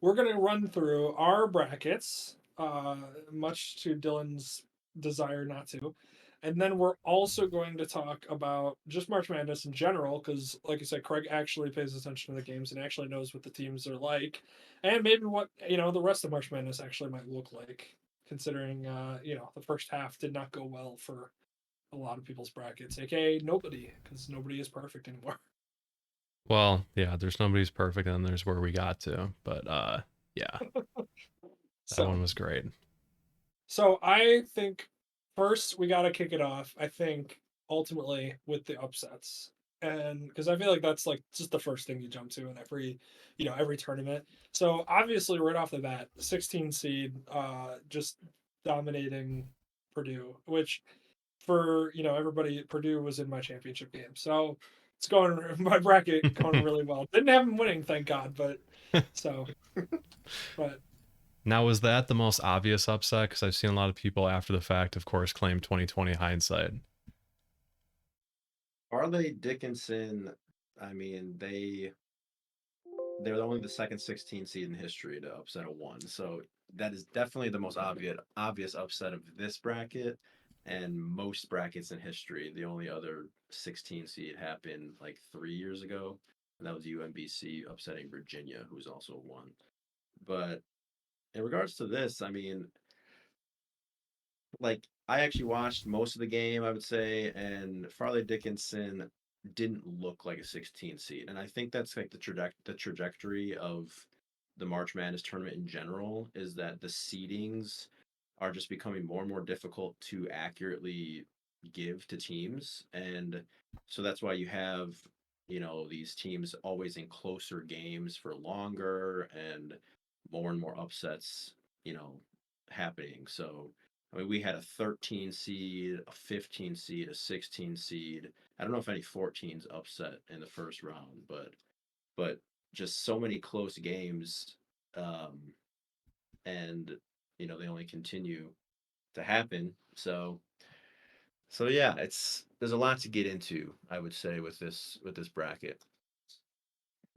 we're going to run through our brackets, much to Dylan's desire not to. And then we're also going to talk about just March Madness in general, because, like I said, Craig actually pays attention to the games and actually knows what the teams are like, and maybe what the rest of March Madness actually might look like, considering the first half did not go well for a lot of people's brackets, aka nobody, because nobody is perfect anymore. Well, yeah, there's nobody's perfect, and there's where we got to. But yeah, that So one was great. So I think first we got to kick it off. I think ultimately with the upsets, and because I feel like that's like just the first thing you jump to in every tournament. So obviously right off the bat, 16 seed, just dominating Purdue, which for everybody, Purdue was in my championship game, so it's going my bracket going really well. Didn't have them winning, thank God, but so but Now, was that the most obvious upset? Because I've seen a lot of people after the fact, of course, claim 2020 hindsight. Farley Dickinson, I mean, they're only the second 16 seed in history to upset a one. So that is definitely the most obvious upset of this bracket and most brackets in history. The only other 16 seed happened like 3 years ago, and that was UMBC upsetting Virginia, who's also one. But in regards to this, I mean, like I actually watched most of the game, I would say, and Farley Dickinson didn't look like a 16 seed, and I think that's like the trajectory of the March Madness tournament in general is that the seedings are just becoming more and more difficult to accurately give to teams, and so that's why you have these teams always in closer games for longer and more upsets you know happening. So I mean, we had a 13 seed, a 15 seed, a 16 seed. I don't know if any 14s upset in the first round, but just so many close games, um, and they only continue to happen. So yeah, there's a lot to get into. I would say with this bracket.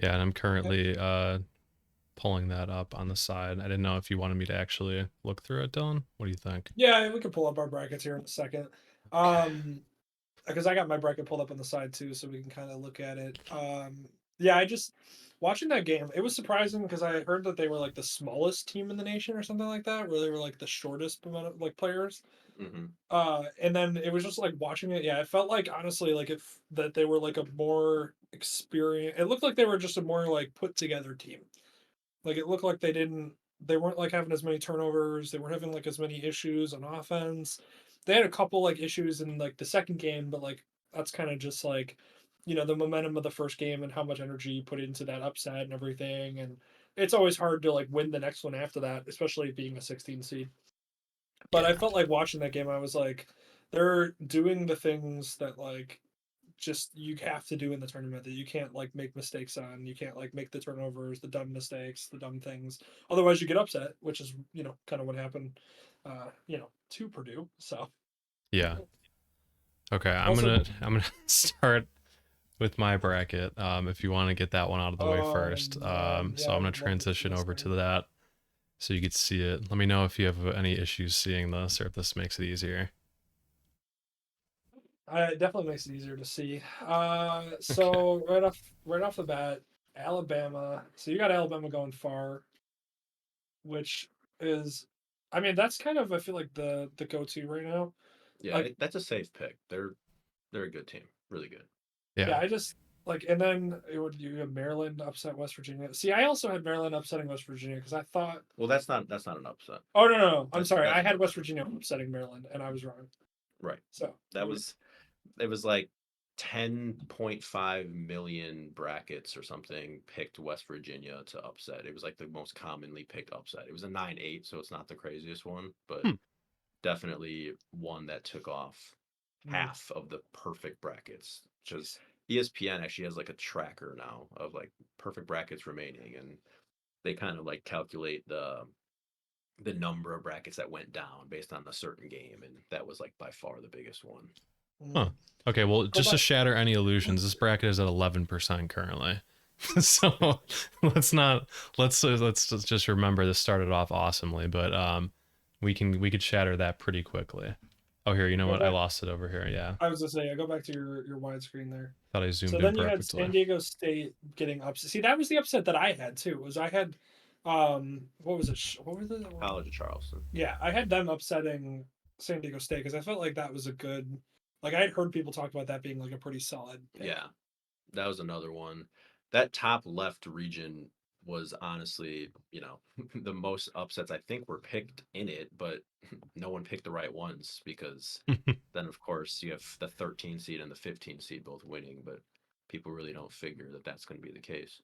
Yeah, and I'm currently pulling that up on the side. I didn't know if you wanted me to actually look through it, Dylan. What do you think? yeah, we could pull up our brackets here in a second. Okay. Um, because I got my bracket pulled up on the side too, so we can kind of look at it. Yeah, I just watching that game. It was surprising because I heard that they were like the smallest team in the nation or something like that, where they were like the shortest amount of like players. Hmm. And then it was just like watching it. Yeah, it felt like honestly like if that they were like a more experienced. It looked like they were just a more like put together team. Like it looked like they weren't like having as many turnovers. They weren't having like as many issues on offense. They had a couple like issues in like the second game, but like that's kind of just like the momentum of the first game and how much energy you put into that upset and everything. And it's always hard to like win the next one after that, especially being a 16 seed. But I Yeah. felt like watching that game, I was like, they're doing the things that like just you have to do in the tournament that you can't like make mistakes on. You can't like make the turnovers, the dumb mistakes, the dumb things. Otherwise, you get upset, which is kind of what happened, to Purdue. So Yeah. Okay, I'm also, gonna I'm gonna start with my bracket. If you want to get that one out of the way oh first. man, So yeah, I I'm gonna would love to see transition this over to thing. that so you could see it. Let me know if you have any issues seeing this or if this makes it easier. It definitely makes it easier to see. Okay. So right off the bat, Alabama. So you got Alabama going far, which is, I mean, that's kind of I feel like the go to right now. Yeah, Like, that's a safe pick. They're a good team, really good. yeah, Yeah. I just like, and then you have Maryland upset West Virginia. See, I also had Maryland upsetting West Virginia because I thought, Well, that's not an upset. oh no, no, no, I'm That's sorry, I that's an had West upset. Virginia upsetting Maryland, and I was wrong. Right. So That was it was like 10.5 million brackets or something picked West Virginia to upset. It was like the most commonly picked upset. It was a 9-8, so it's not the craziest one, but Hmm. definitely one that took off mm, half of the perfect brackets. Just ESPN actually has like a tracker now of like perfect brackets remaining, and they kind of like calculate the number of brackets that went down based on a certain game, and that was like by far the biggest one. Huh. mm. Okay, well, So just to my shatter any illusions, this bracket is at 11% currently. So let's not let's just remember this started off awesomely, but we could shatter that pretty quickly. Oh, here, you know Go what? I back. lost it over here. Yeah, I was gonna say, yeah, go back to your widescreen there. thought I So zoomed in then you had San perfectly. Diego State getting upset. See, that was the upset that I had too. Was I had, what was it? What were the? College of Charleston. Yeah, I had them upsetting San Diego State because I felt like that was a good. Like I had heard people talk about that being like a pretty solid pick. Yeah, that was another one. That top left region was honestly, the most upsets I think were picked in it, but no one picked the right ones because then of course you have the 13 seed and the 15 seed both winning, but people really don't figure that that's going to be the case.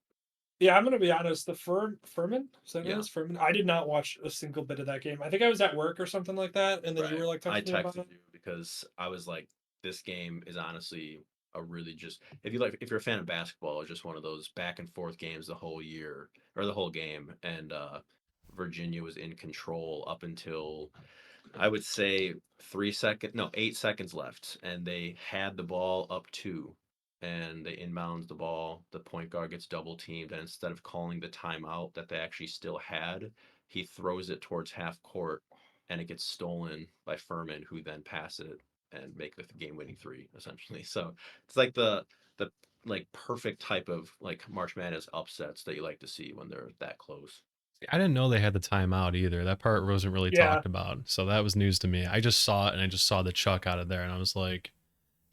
Yeah, I'm gonna be honest. The Furman, is that what it Yeah, is? Furman. I did not watch a single bit of that game. I think I was at work or something like that, and then you right. were like I texting me about texted it. you because I was like, this game is honestly a really just if you're a fan of basketball, it's just one of those back and forth games the whole year or the whole game. And Virginia was in control up until I would say 8 seconds left, and they had the ball up two, and they inbounds the ball. The point guard gets double teamed, and instead of calling the timeout that they actually still had, he throws it towards half court, and it gets stolen by Furman, who then pass it and make the game winning three essentially. So it's like the like perfect type of like March Madness upsets that you like to see when they're that close. I didn't know they had the timeout either. That part wasn't really Yeah, talked about, so that was news to me. I just saw it and I just saw the chuck out of there, and I was like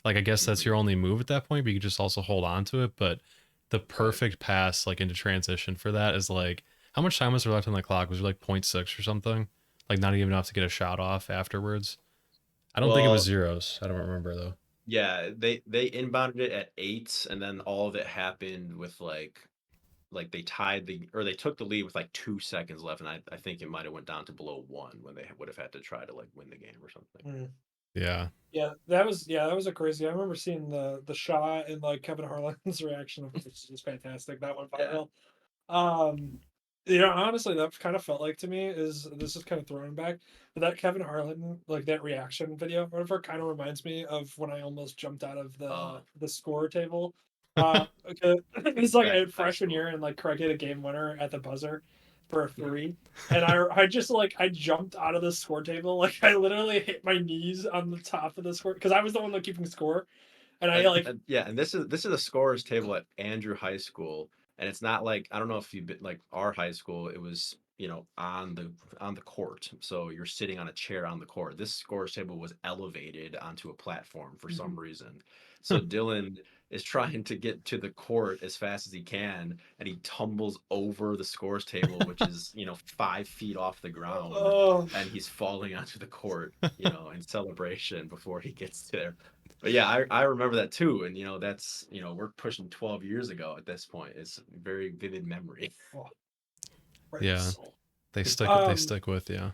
I guess that's Hmm. your only move at that point, but you could just also hold on to it. But the Right. perfect pass like into transition for that is like how much time was there left on the clock? Was it like 0.6 or something? Like not even enough to get a shot off afterwards. I don't think it was Well, zeros. I don't remember though. yeah, they inbounded it at 8, and then all of it happened with like they tied the or they took the lead with like 2 seconds left, and I think it might have went down to below one when they would have had to try to like win the game or something. mm. Yeah. yeah, that was a crazy. I remember seeing the shot and like Kevin Harlan's reaction of this is fantastic. That went Yeah. viral. Honestly, that kind of felt like to me is this is kind of throwing back, but that Kevin Harlan like that reaction video, whatever, kind of reminds me of when I almost jumped out of Uh, the score table. Okay, it's like Back a in high freshman school. year, and like Craig hit a game winner at the buzzer for a three, and I just like I jumped out of the score table, like I literally hit my knees on the top of the score because I was the one like keeping score, and I like Yeah, and this is a scorers table at Andrew High School, and it's not like I don't know if you've been like our high school. It was on the court, so you're sitting on a chair on the court. This scorers table was elevated onto a platform for some reason. So Dylan is trying to get to the court as fast as he can, and he tumbles over the scores table, which is 5 feet off the ground, oh. and he's falling onto the court, in celebration before he gets there. But yeah, I remember that too, and that's we're pushing 12 years ago at this point. It's a very vivid memory. Oh, right in the Yeah. soul. They Um, stick with you.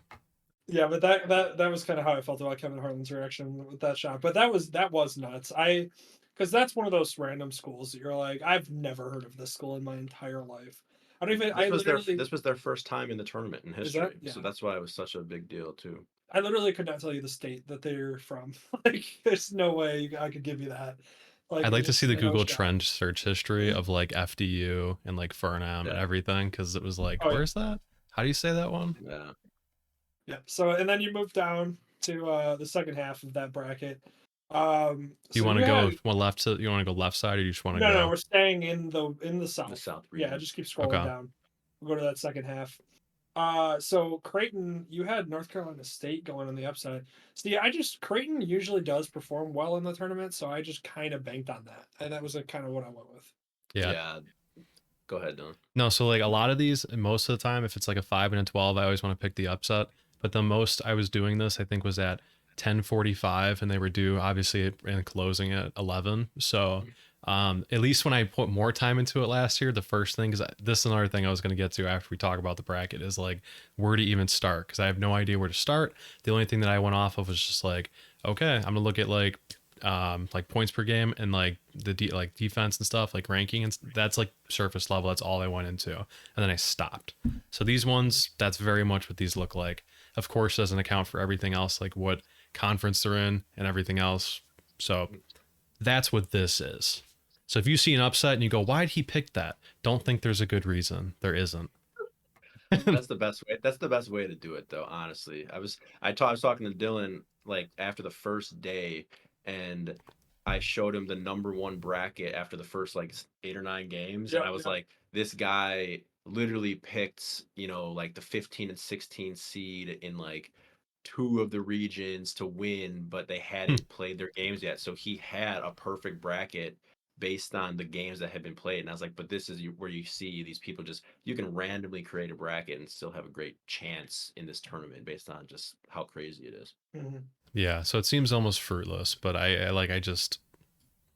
yeah, but that was kind of how I felt about Kevin Harlan's reaction with that shot. But that was nuts. Because that's one of those random schools that you're like, I've never heard of this school in my entire life. I don't even. I literally This was their first time in the tournament in is that history, so yeah. that's why it was such a big deal too. I literally could not tell you the state that they're from. Like, there's no way I could give you that. Like, I'd like to see it's the no Google shot. Trend search history of like FDU and like Furnham and Yeah, everything because it was like, Oh yeah, where's that? How do you say that one? yeah. yeah. So and then you move down to the second half of that bracket. You So want you to go had you want to go left side or you just want to no, go? we're staying in the The south. South Yeah, region. just keep scrolling Okay. down. We'll go to that second half. So Creighton, you had North Carolina State going on the upside. See, Creighton usually does perform well in the tournament, so I just kind of banked on that, and that was like kind of what I went with. Yeah. Yeah, go ahead, Dylan. No, so like a lot of these, most of the time, if it's like a 5 and a 12, I always want to pick the upset. But the most I was doing this, I think, was at 10:45, and they were due obviously and closing at 11. So at least when I put more time into it last year, the first thing is this is another thing I was going to get to after we talk about the bracket is like where to even start because I have no idea where to start. The only thing that I went off of was just like, okay, I'm gonna look at like points per game and like like defense and stuff like ranking and that's like surface level. That's all I went into, and then I stopped. So these ones, that's very much what these look like. Of course, doesn't account for everything else, like what conference they're in and everything else. So that's what this is. So if you see an upset and you go, why'd he pick that? Don't think there's a good reason. There isn't. That's the best way. That's the best way to do it, though. Honestly, I was talking to Dylan like after the first day, and I showed him the number one bracket after the first like 8 or 9 games, and Yep, I was yep. like, this guy literally picked, like the 15 and 16 seed in like two of the regions to win, but they hadn't played their games yet, so he had a perfect bracket based on the games that had been played. And I was like, but this is where you see these people just you can randomly create a bracket and still have a great chance in this tournament based on just how crazy it is. Mhm. Yeah, so it seems almost fruitless, but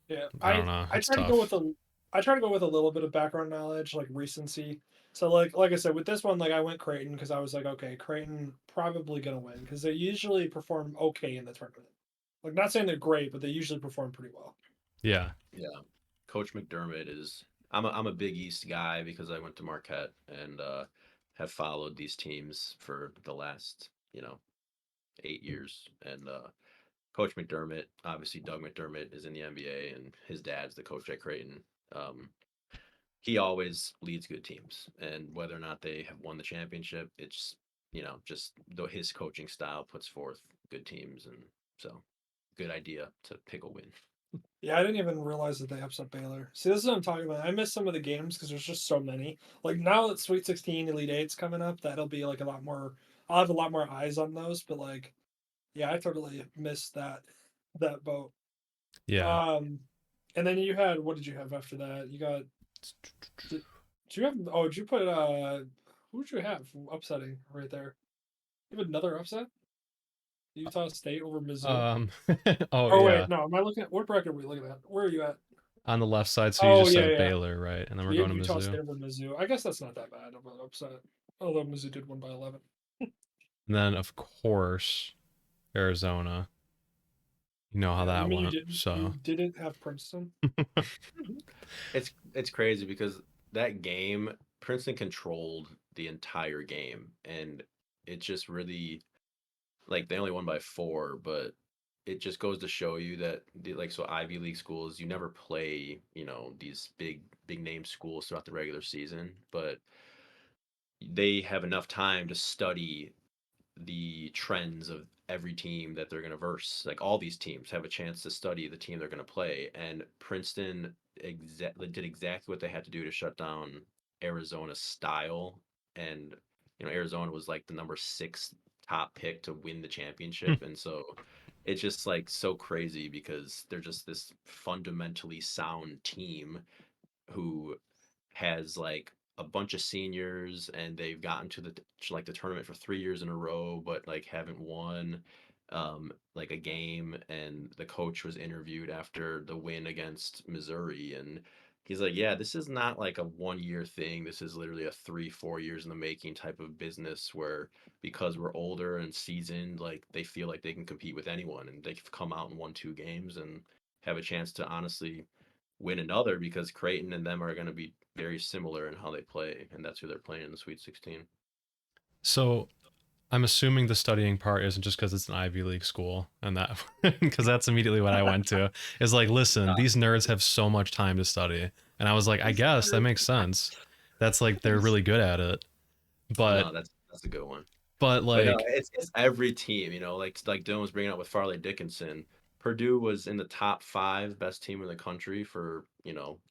Yeah, I don't know. I It's try to go tough. with a little bit of background knowledge, like recency. So like I said, with this one, like I went Creighton because I was like, okay, Creighton probably gonna win because they usually perform okay in the tournament. Like not saying they're great, but they usually perform pretty well. Yeah. Yeah. Coach McDermott is I'm a Big East guy because I went to Marquette and have followed these teams for the last, 8 years. And Coach McDermott, obviously Doug McDermott is in the NBA and his dad's the coach at Creighton. Um, he always leads good teams, and whether or not they have won the championship, it's just though his coaching style puts forth good teams, and so good idea to pick a win. Yeah, I didn't even realize that they upset Baylor. See, this is what I'm talking about. I missed some of the games because there's just so many. Like now that Sweet 16, Elite Eight's coming up, that'll be like a lot more. I'll have a lot more eyes on those. But like, yeah, I totally missed that boat. Yeah. Um, and then you had what did you have after that? You got did, did you have did you put who did you have upsetting right there? You have another upset? Utah State over Mizzou. Um oh Oh wait, yeah. no, am I looking at what bracket are we looking at? Where are you at? On the left side, so you Oh just yeah, said yeah. Baylor, right? And then we're We have going to Utah Mizzou. State over Mizzou. I guess that's not that bad of an upset. Although Mizzou did win by 11. And then of course Arizona. You know how Yeah, you that mean went. you So didn't have Princeton? It's crazy because that game Princeton controlled the entire game, and it just really like they only won by 4, but it just goes to show you that so Ivy League schools you never play these big name schools throughout the regular season, but they have enough time to study the trends of every team that they're going to verse. Like all these teams have a chance to study the team they're going to play, and Princeton did exactly what they had to do to shut down Arizona's style. And Arizona was like the number 6 top pick to win the championship, and so it's just like so crazy because they're just this fundamentally sound team who has like a bunch of seniors and they've gotten to the tournament for 3 years in a row but like haven't won like a game. And the coach was interviewed after the win against Missouri, and he's like, yeah, this is not like a 1 year thing, this is literally a 3-4 years in the making type of business where because we're older and seasoned, like they feel like they can compete with anyone, and they've come out and won 2 games and have a chance to honestly win another because Creighton and them are going to be very similar in how they play, and that's who they're playing in the Sweet 16. so I'm assuming the studying part isn't just because it's an Ivy League school and that because that's immediately what I went to. Is like, listen, Uh, these nerds have so much time to study. And I was like, I These guess that nerds. makes sense. That's like they're These really good at it. But no, that's a good one. but But no, like it's every team, like Dylan was bringing up with Farley Dickinson. Purdue was in the top 5 best team in the country for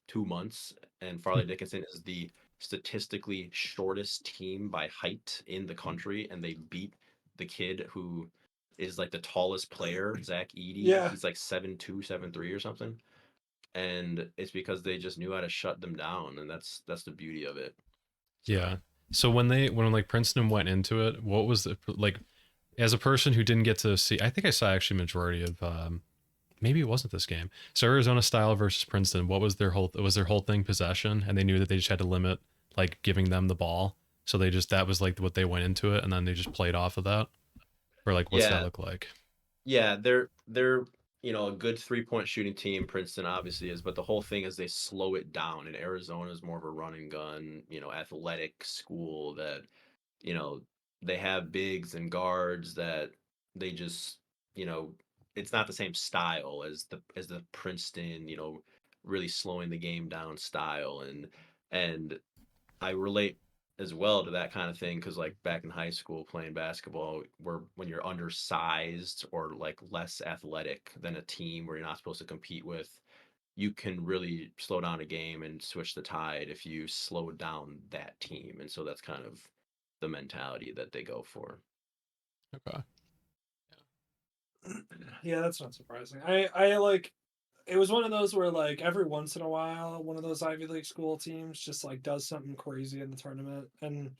2 months, and Farley Dickinson is the statistically shortest team by height in the country, and they beat the kid who is like the tallest player, Zach Edey. yeah. He's like 7'2", 7'3" or something, and it's because they just knew how to shut them down, and that's the beauty of it. So yeah. So when like Princeton went into it, what was the like as a person who didn't get to see I think I saw actually majority of maybe it wasn't this game. So Arizona style versus Princeton, what was their whole thing possession, and they knew that they just had to limit like giving them the ball. So they just that was like what they went into it, and then they just played off of that. Or like what's that yeah, look like? yeah, they're a good 3-point shooting team. Princeton obviously is, but the whole thing is they slow it down. And Arizona is more of a run and gun, athletic school that you know they have bigs and guards that they just you know it's not the same style as the Princeton really slowing the game down style. And I relate as well to that kind of thing because like back in high school playing basketball, where when you're undersized or like less athletic than a team where you're not supposed to compete with, you can really slow down a game and switch the tide if you slow down that team. And so that's kind of the mentality that they go for. Okay. Yeah, that's not surprising. I like it was one of those where like every once in a while one of those Ivy League school teams just like does something crazy in the tournament, and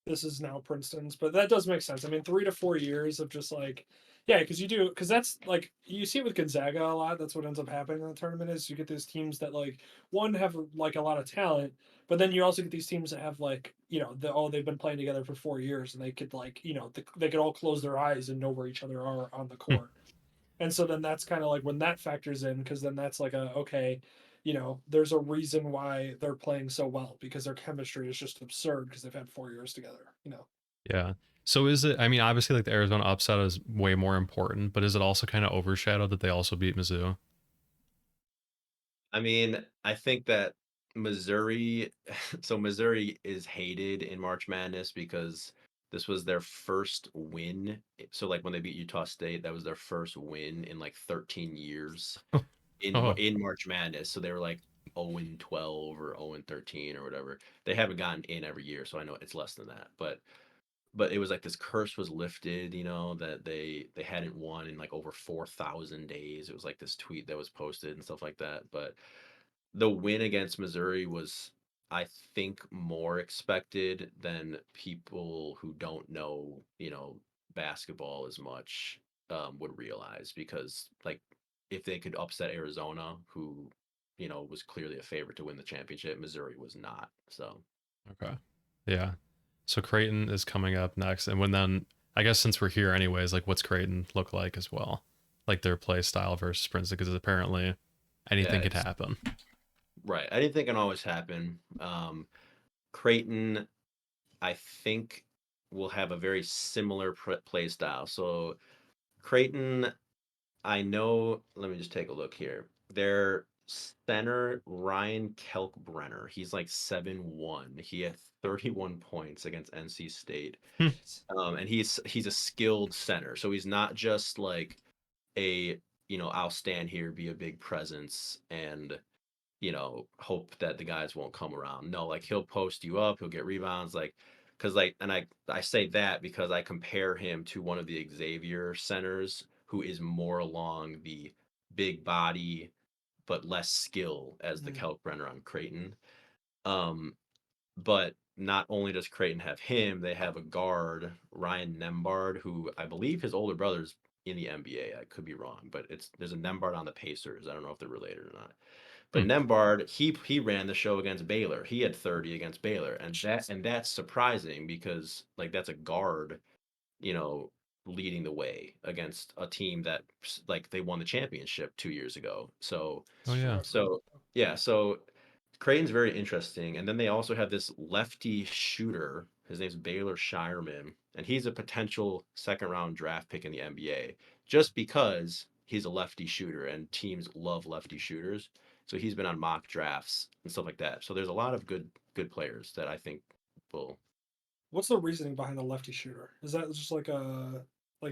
this is now Princeton's, but that does make sense. I mean, 3 to 4 years of just like, yeah, because you do, because that's like you see it with Gonzaga a lot. That's what ends up happening in the tournament is you get these teams that like one have like a lot of talent, but then you also get these teams that have like they've been playing together for 4 years and they could like they could all close their eyes and know where each other are on the Hmm. court. And so then that's kind of like when that factors in, because then that's like a okay, there's a reason why they're playing so well because their chemistry is just absurd because they've had 4 years together. Yeah. So is it? I mean, obviously, like the Arizona upset is way more important, but is it also kind of overshadowed that they also beat Mizzou? I mean, I think that Missouri, so Missouri is hated in March Madness because this was their first win. So like when they beat Utah State, that was their first win in like 13 years Oh, in March Madness. So they were like 0 and 12 or 0 and 13 or whatever. They haven't gotten in every year, so I know it's less than that. But it was like this curse was lifted, that they hadn't won in like over 4,000 days. It was like this tweet that was posted and stuff like that. But the win against Missouri was, I think, more expected than people who don't know, basketball as much would realize because, like, if they could upset Arizona, who, was clearly a favorite to win the championship, Missouri was not. So, okay. Yeah. So Creighton is coming up next, and when then I guess since we're here anyways, like what's Creighton look like as well, like their play style versus Princeton, because apparently yeah, anything could it's happen. right. Anything can always happen. Creighton, I think, will have a very similar play style. So, Creighton, I know. Let me just take a look here. Their center, Ryan Kelkbrenner, he's like 7'1". He had 31 points against NC State. Hmm. And he's a skilled center. So he's not just like a, I'll stand here, be a big presence, and hope that the guys won't come around. No, like he'll post you up, he'll get rebounds, like because like and I say that because I compare him to one of the Xavier centers who is more along the big body but less skill as the Mm. Kalkbrenner on Creighton. Um, but not only does Creighton have him, they have a guard, Ryan Nembard, who I believe his older brother's in the NBA. I could be wrong, but there's a Nembard on the Pacers. I don't know if they're related or not. But Hmm. Nembard, he ran the show against Baylor. He had 30 against Baylor, and that's surprising because like that's a guard, you know, leading the way against a team that like they won the championship 2 years ago. So Oh It's true. yeah. so yeah, so Creighton's very interesting, and then they also have this lefty shooter. His name's Baylor Shireman, and he's a potential second round draft pick in the NBA just because he's a lefty shooter, and teams love lefty shooters. So he's been on mock drafts and stuff like that. So there's a lot of good players that I think will. What's the reasoning behind the lefty shooter? Is that just like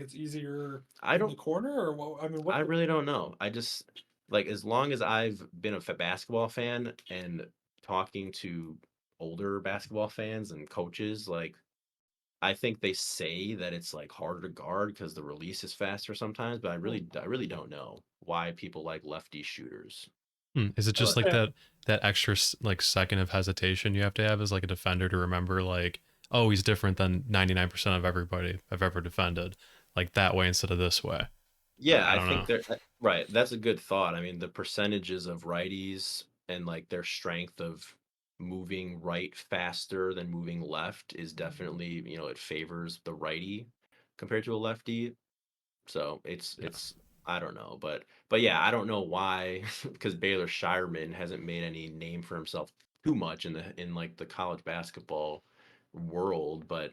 it's easier I in the don't. corner, or what? I mean, I what the really don't know. I just like as long as I've been a basketball fan and talking to older basketball fans and coaches, like I think they say that it's like harder to guard because the release is faster sometimes, but I really don't know why people like lefty shooters. Hmm. Is it just But like yeah. that extra like second of hesitation you have to have as like a defender to remember like, oh, he's different than 99% of everybody I've ever defended, like that way instead of this way. yeah, I I don't know. think they're right. That's a good thought. I mean, the percentages of righties and like their strength of moving right faster than moving left is definitely, it favors the righty compared to a lefty. So it's Yeah. it's I don't know, but yeah, I don't know why because Baylor Shireman hasn't made any name for himself too much in like the college basketball world, but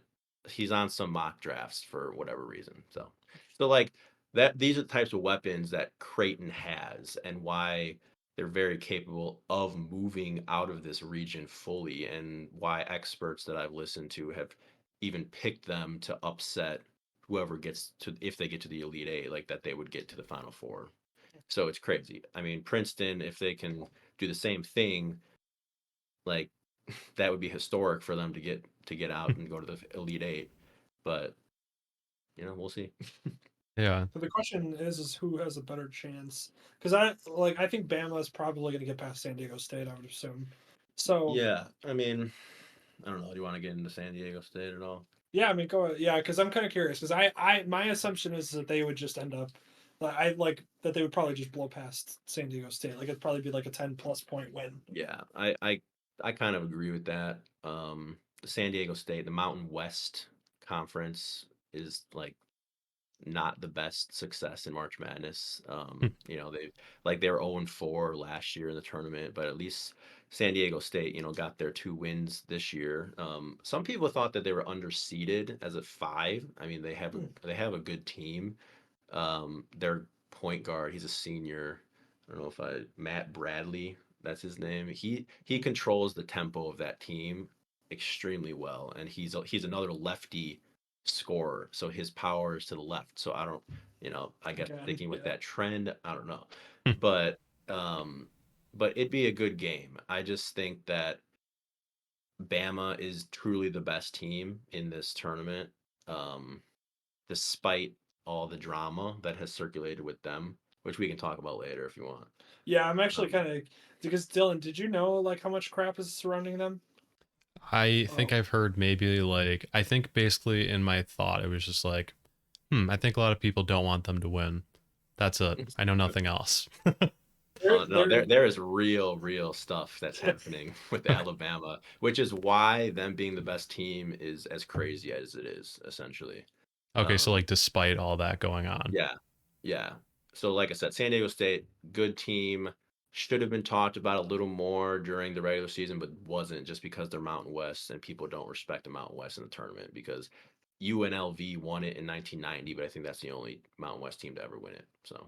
he's on some mock drafts for whatever reason. So like that these are the types of weapons that Creighton has and why they're very capable of moving out of this region fully, and why experts that I've listened to have even picked them to upset whoever gets to, if they get to the Elite Eight, like that they would get to the Final Four. So it's crazy. I mean, Princeton, if they can do the same thing, like that would be historic for them to get out and go to the Elite Eight. But we'll see. Yeah. So the question is who has a better chance? Because I think Bama is probably going to get past San Diego State. I would assume. So Yeah, I mean, I don't know. Do you want to get into San Diego State at all? yeah, I mean, go ahead. Yeah, because I'm kind of curious. Because my assumption is that they would just end up. I like that they would probably just blow past San Diego State. Like it'd probably be like a 10+ point win. Yeah, I kind of agree with that. The San Diego State, the Mountain West Conference is like not the best success in March Madness. They were 0-4 last year in the tournament, but at least San Diego State, got their 2 wins this year. Some people thought that they were underseeded as a 5. I mean, they have a good team. Their point guard, he's a senior. I don't know if Matt Bradley, that's his name. He controls the tempo of that team extremely well, and he's another lefty scorer, so his power is to the left. So I don't, I guess Again, thinking with yeah. that trend, I don't know, but it'd be a good game. I just think that Bama is truly the best team in this tournament. Um, Despite all the drama that has circulated with them, which we can talk about later if you want. Yeah, I'm actually Um, kind of because Dylan, did you know like how much crap is surrounding them? I think Oh, I've heard maybe like, I think basically in my thought, it was just like, I think a lot of people don't want them to win. That's it. I know nothing else. no, they're there is real stuff that's happening with Alabama, which is why them being the best team is as crazy as it is, essentially. Okay, so Um, like despite all that going on. yeah, yeah. So like I said, San Diego State, good team. Should have been talked about a little more during the regular season, but wasn't, just because they're Mountain West and people don't respect the Mountain West in the tournament, because UNLV won it in 1990, but I think that's the only Mountain West team to ever win it. So